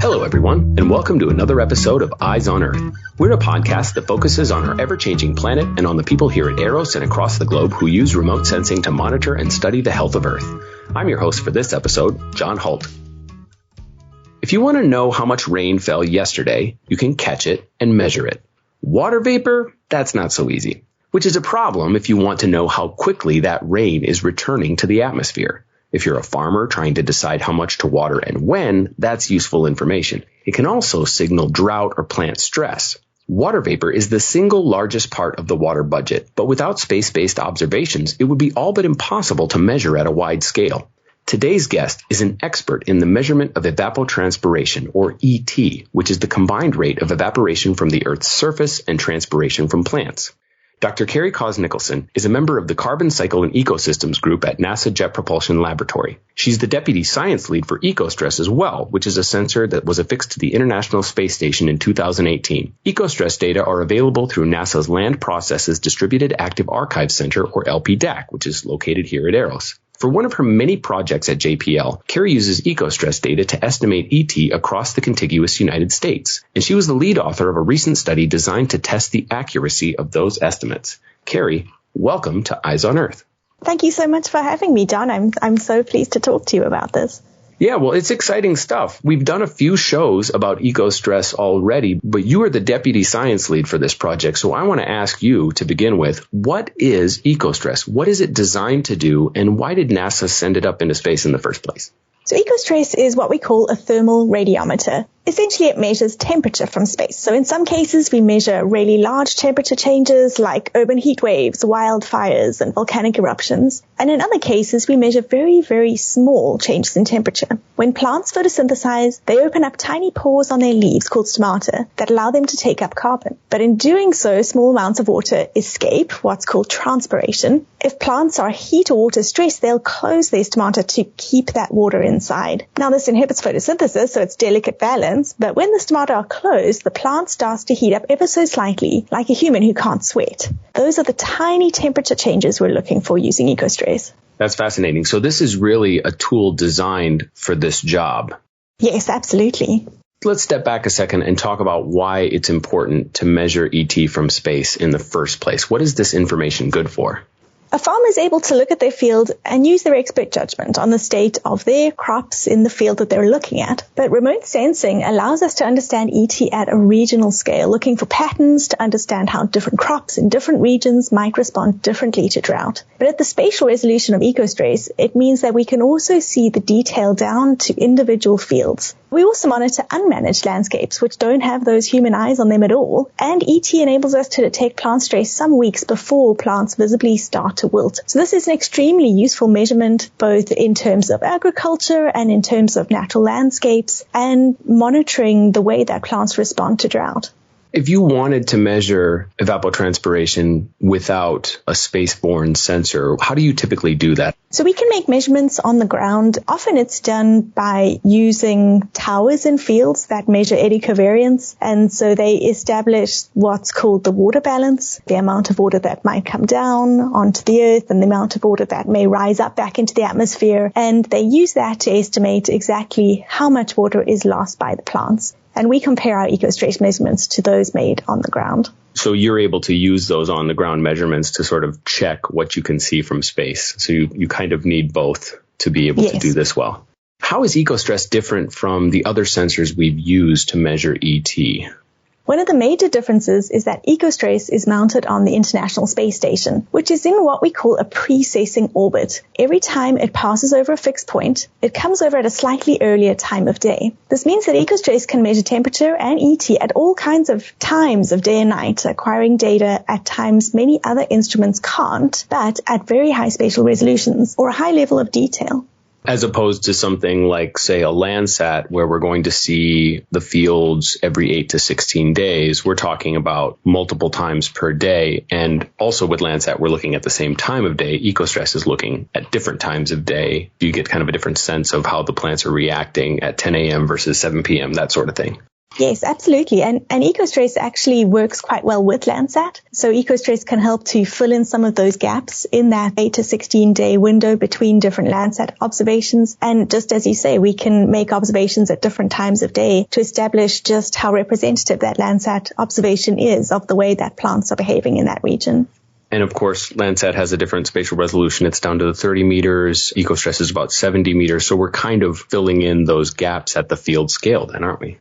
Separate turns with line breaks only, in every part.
Hello, everyone, and welcome to another episode of Eyes on Earth. We're a podcast that focuses on our ever-changing planet and on the people here at EROS and across the globe who use remote sensing to monitor and study the health of Earth. I'm your host for this episode, John Holt. If you want to know how much rain fell yesterday, you can catch it and measure it. Water vapor, that's not so easy, which is a problem if you want to know how quickly that rain is returning to the atmosphere. If you're a farmer trying to decide how much to water and when, that's useful information. It can also signal drought or plant stress. Water vapor is the single largest part of the water budget, but without space-based observations, it would be all but impossible to measure at a wide scale. Today's guest is an expert in the measurement of evapotranspiration, or ET, which is the combined rate of evaporation from the Earth's surface and transpiration from plants. Dr. Carrie Nicholson is a member of the Carbon Cycle and Ecosystems group at NASA Jet Propulsion Laboratory. She's the deputy science lead for ECOSTRESS as well, which is a sensor that was affixed to the International Space Station in 2018. ECOSTRESS data are available through NASA's Land Processes Distributed Active Archive Center, or LPDAC, which is located here at EROS. For one of her many projects at JPL, Carrie uses ECOSTRESS data to estimate ET across the contiguous United States, and she was the lead author of a recent study designed to test the accuracy of those estimates. Carrie, welcome to Eyes on Earth.
Thank you so much for having me, John. I'm so pleased to talk to you about this.
Yeah, well, it's exciting stuff. We've done a few shows about ECOSTRESS already, but you are the deputy science lead for this project. So I want to ask you to begin with, what is ECOSTRESS? What is it designed to do? And why did NASA send it up into space in the first place?
So ECOSTRESS is what we call a thermal radiometer. Essentially, it measures temperature from space. So in some cases, we measure really large temperature changes like urban heat waves, wildfires, and volcanic eruptions. And in other cases, we measure very, very small changes in temperature. When plants photosynthesize, they open up tiny pores on their leaves called stomata that allow them to take up carbon. But in doing so, small amounts of water escape, what's called transpiration. If plants are heat or water stressed, they'll close their stomata to keep that water inside. Now, this inhibits photosynthesis, so it's delicate balance. But when the stomata are closed, the plant starts to heat up ever so slightly, like a human who can't sweat. Those are the tiny temperature changes we're looking for using ECOSTRESS.
That's fascinating. So this is really a tool designed for this job.
Yes, absolutely.
Let's step back a second and talk about why it's important to measure ET from space in the first place. What is this information good for?
A farmer is able to look at their field and use their expert judgment on the state of their crops in the field that they're looking at. But remote sensing allows us to understand ET at a regional scale, looking for patterns to understand how different crops in different regions might respond differently to drought. But at the spatial resolution of ECOSTRESS, it means that we can also see the detail down to individual fields. We also monitor unmanaged landscapes, which don't have those human eyes on them at all. And ET enables us to detect plant stress some weeks before plants visibly start to wilt. So this is an extremely useful measurement, both in terms of agriculture and in terms of natural landscapes and monitoring the way that plants respond to drought.
If you wanted to measure evapotranspiration without a spaceborne sensor, how do you typically do that?
So we can make measurements on the ground. Often it's done by using towers in fields that measure eddy covariance. And so they establish what's called the water balance, the amount of water that might come down onto the earth and the amount of water that may rise up back into the atmosphere. And they use that to estimate exactly how much water is lost by the plants. And we compare our ECOSTRESS measurements to those made on the ground.
So you're able to use those on-the-ground measurements to sort of check what you can see from space. So you kind of need both to be able to do this well. How is ECOSTRESS different from the other sensors we've used to measure ET?
One of the major differences is that ECOSTRESS is mounted on the International Space Station, which is in what we call a precessing orbit. Every time it passes over a fixed point, it comes over at a slightly earlier time of day. This means that ECOSTRESS can measure temperature and ET at all kinds of times of day and night, acquiring data at times many other instruments can't, but at very high spatial resolutions or a high level of detail.
As opposed to something like, say, a Landsat, where we're going to see the fields every 8 to 16 days. We're talking about multiple times per day. And also with Landsat, we're looking at the same time of day. ECOSTRESS is looking at different times of day. You get kind of a different sense of how the plants are reacting at 10 a.m. versus 7 p.m., that sort of thing.
Yes, absolutely. And EcoStress actually works quite well with Landsat. So EcoStress can help to fill in some of those gaps in that 8 to 16 day window between different Landsat observations. And just as you say, we can make observations at different times of day to establish just how representative that Landsat observation is of the way that plants are behaving in that region.
And of course, Landsat has a different spatial resolution. It's down to the 30 meters. EcoStress is about 70 meters. So we're kind of filling in those gaps at the field scale then, aren't we?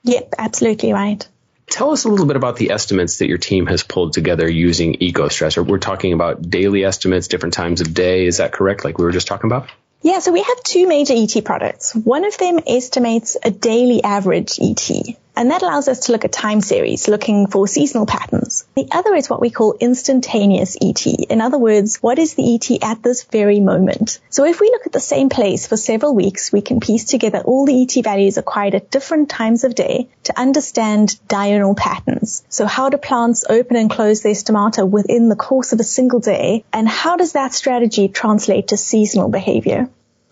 Yep, absolutely right.
Tell us a little bit about the estimates that your team has pulled together using EcoStress. We're talking about daily estimates, different times of day. Is that correct, like we were just talking about?
Yeah, so we have two major ET products. One of them estimates a daily average ET, and that allows us to look at time series, looking for seasonal patterns. The other is what we call instantaneous ET. In other words, what is the ET at this very moment? So if we look at the same place for several weeks, we can piece together all the ET values acquired at different times of day to understand diurnal patterns. So how do plants open and close their stomata within the course of a single day, and how does that strategy translate to seasonal behavior?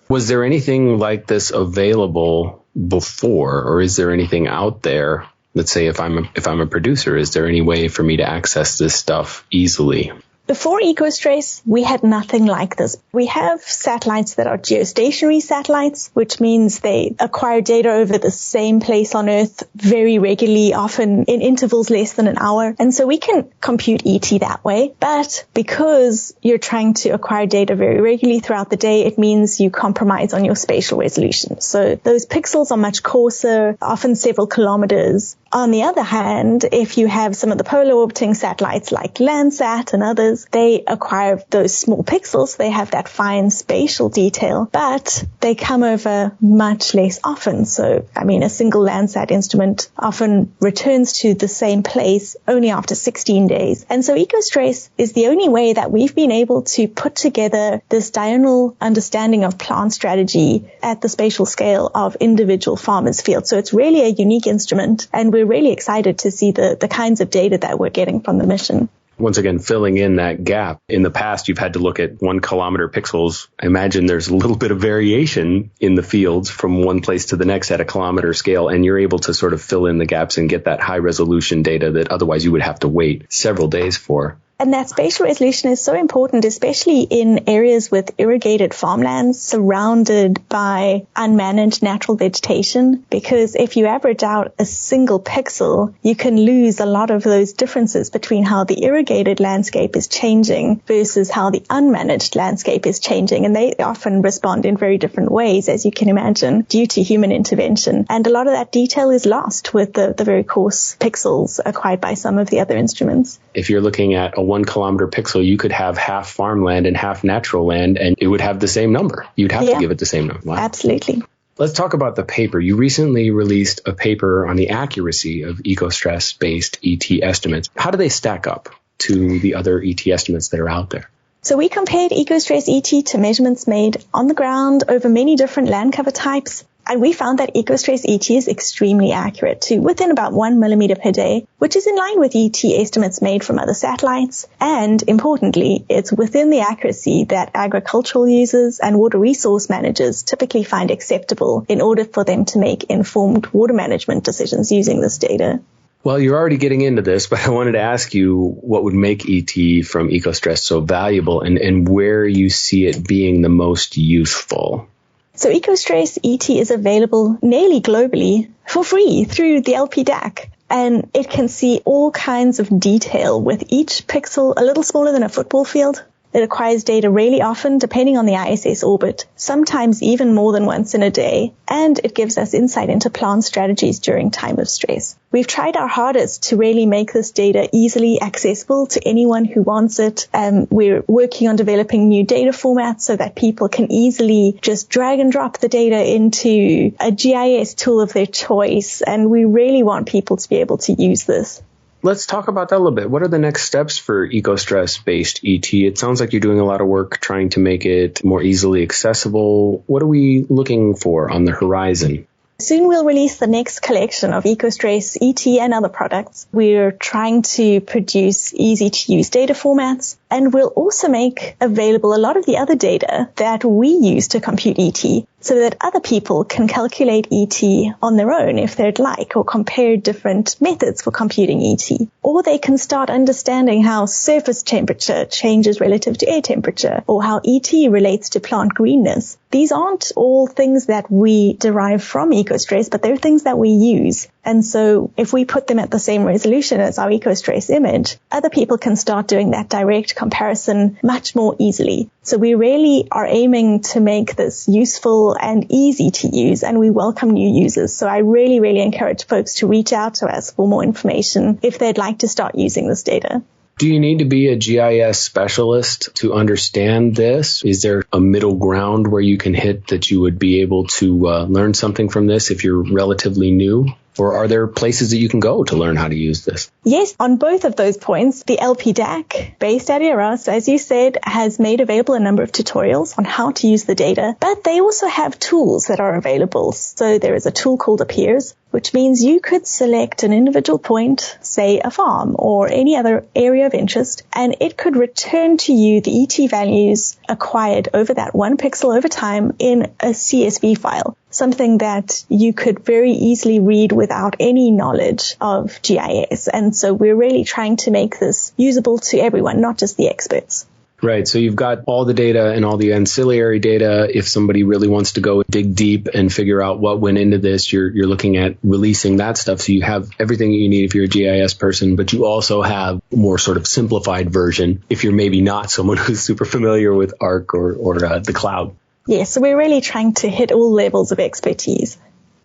Was there anything like this available before, or is there anything out there? Let's say if I'm a producer, is there any way for me to access this stuff easily?
Before EcoStress, we had nothing like this. We have satellites that are geostationary satellites, which means they acquire data over the same place on Earth very regularly, often in intervals less than an hour. And so we can compute ET that way. But because you're trying to acquire data very regularly throughout the day, it means you compromise on your spatial resolution. So those pixels are much coarser, often several kilometers. On the other hand, if you have some of the polar orbiting satellites like Landsat and others, they acquire those small pixels. They have that fine spatial detail, but they come over much less often. So, a single Landsat instrument often returns to the same place only after 16 days. And so EcoStress is the only way that we've been able to put together this diurnal understanding of plant strategy at the spatial scale of individual farmers' fields. So it's really a unique instrument, and we're really excited to see the kinds of data that we're getting from the mission.
Once again, filling in that gap. In the past, you've had to look at 1 kilometer pixels. I imagine there's a little bit of variation in the fields from one place to the next at a kilometer scale, and you're able to sort of fill in the gaps and get that high resolution data that otherwise you would have to wait several days for.
And that spatial resolution is so important, especially in areas with irrigated farmlands surrounded by unmanaged natural vegetation, because if you average out a single pixel, you can lose a lot of those differences between how the irrigated landscape is changing versus how the unmanaged landscape is changing. And they often respond in very different ways, as you can imagine, due to human intervention. And a lot of that detail is lost with the very coarse pixels acquired by some of the other instruments.
If you're looking at a 1 kilometer pixel, you could have half farmland and half natural land, and it would have the same number. You'd have to give it the same number. Wow.
Absolutely.
Let's talk about the paper. You recently released a paper on the accuracy of EcoStress-based ET estimates. How do they stack up to the other ET estimates that are out there?
So we compared EcoStress ET to measurements made on the ground over many different land cover types. And we found that EcoStress ET is extremely accurate to within about 1 millimeter per day, which is in line with ET estimates made from other satellites. And importantly, it's within the accuracy that agricultural users and water resource managers typically find acceptable in order for them to make informed water management decisions using this data.
Well, you're already getting into this, but I wanted to ask you what would make ET from EcoStress so valuable and where you see it being the most useful.
So EcoStress ET is available nearly globally for free through the LP DAC. And it can see all kinds of detail with each pixel a little smaller than a football field. It acquires data really often, depending on the ISS orbit, sometimes even more than once in a day, and it gives us insight into plant strategies during time of stress. We've tried our hardest to really make this data easily accessible to anyone who wants it. We're working on developing new data formats so that people can easily just drag and drop the data into a GIS tool of their choice, and we really want people to be able to use this.
Let's talk about that a little bit. What are the next steps for EcoStress-based ET? It sounds like you're doing a lot of work trying to make it more easily accessible. What are we looking for on the horizon?
Soon we'll release the next collection of EcoStress ET and other products. We're trying to produce easy-to-use data formats And we'll also make available a lot of the other data that we use to compute ET, so that other people can calculate ET on their own if they'd like, or compare different methods for computing ET. Or they can start understanding how surface temperature changes relative to air temperature, or how ET relates to plant greenness. These aren't all things that we derive from ECOSTRESS, but they're things that we use. And so if we put them at the same resolution as our ECOSTRESS image, other people can start doing that direct comparison much more easily. So we really are aiming to make this useful and easy to use, and we welcome new users. So I really, really encourage folks to reach out to us for more information if they'd like to start using this data.
Do you need to be a GIS specialist to understand this? Is there a middle ground where you can hit that you would be able to learn something from this if you're relatively new? Or are there places that you can go to learn how to use this?
Yes, on both of those points, the LPDAC, based at EROS, as you said, has made available a number of tutorials on how to use the data, but they also have tools that are available. So there is a tool called Appears, which means you could select an individual point, say a farm or any other area of interest, and it could return to you the ET values acquired over that 1 pixel over time in a CSV file, something that you could very easily read without any knowledge of GIS. And so we're really trying to make this usable to everyone, not just the experts.
Right. So you've got all the data and all the ancillary data. If somebody really wants to go dig deep and figure out what went into this, you're looking at releasing that stuff. So you have everything you need if you're a GIS person, but you also have a more sort of simplified version if you're maybe not someone who's super familiar with ARC or the cloud.
Yes, so we're really trying to hit all levels of expertise.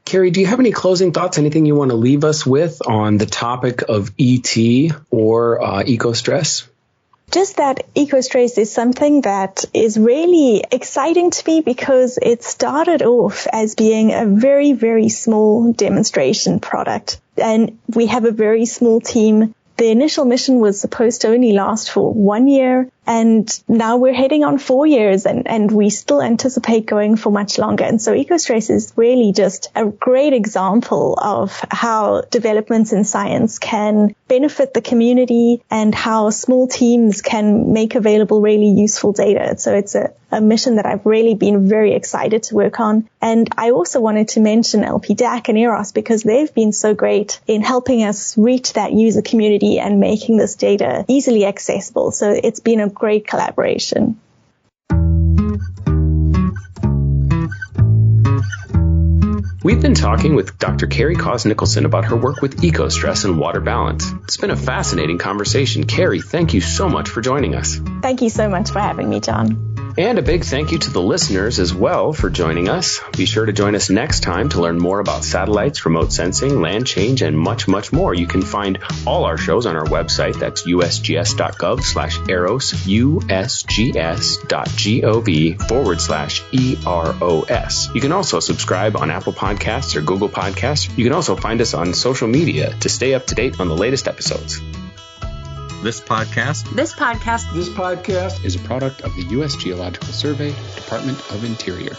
Carrie, do you have any closing thoughts, anything you want to leave us with on the topic of ET or ECOSTRESS?
Just that ECOSTRESS is something that is really exciting to me because it started off as being a very, very small demonstration product. And we have a very small team. The initial mission was supposed to only last for 1 year, and now we're heading on 4 years, and we still anticipate going for much longer. And so ECOSTRESS is really just a great example of how developments in science can benefit the community and how small teams can make available really useful data. So it's a mission that I've really been very excited to work on. And I also wanted to mention LPDAC and EROS because they've been so great in helping us reach that user community and making this data easily accessible. So it's been a great collaboration.
We've been talking with Dr. Carrie Cos-Nicholson about her work with ECOSTRESS and water balance. It's been a fascinating conversation. Carrie, thank you so much for joining us.
Thank you so much for having me, John.
And a big thank you to the listeners as well for joining us. Be sure to join us next time to learn more about satellites, remote sensing, land change, and much, much more. You can find all our shows on our website. That's usgs.gov/EROS, usgs.gov/EROS. You can also subscribe on Apple Podcasts or Google Podcasts. You can also find us on social media to stay up to date on the latest episodes.
This podcast
is a product of the U.S. Geological Survey, Department of Interior.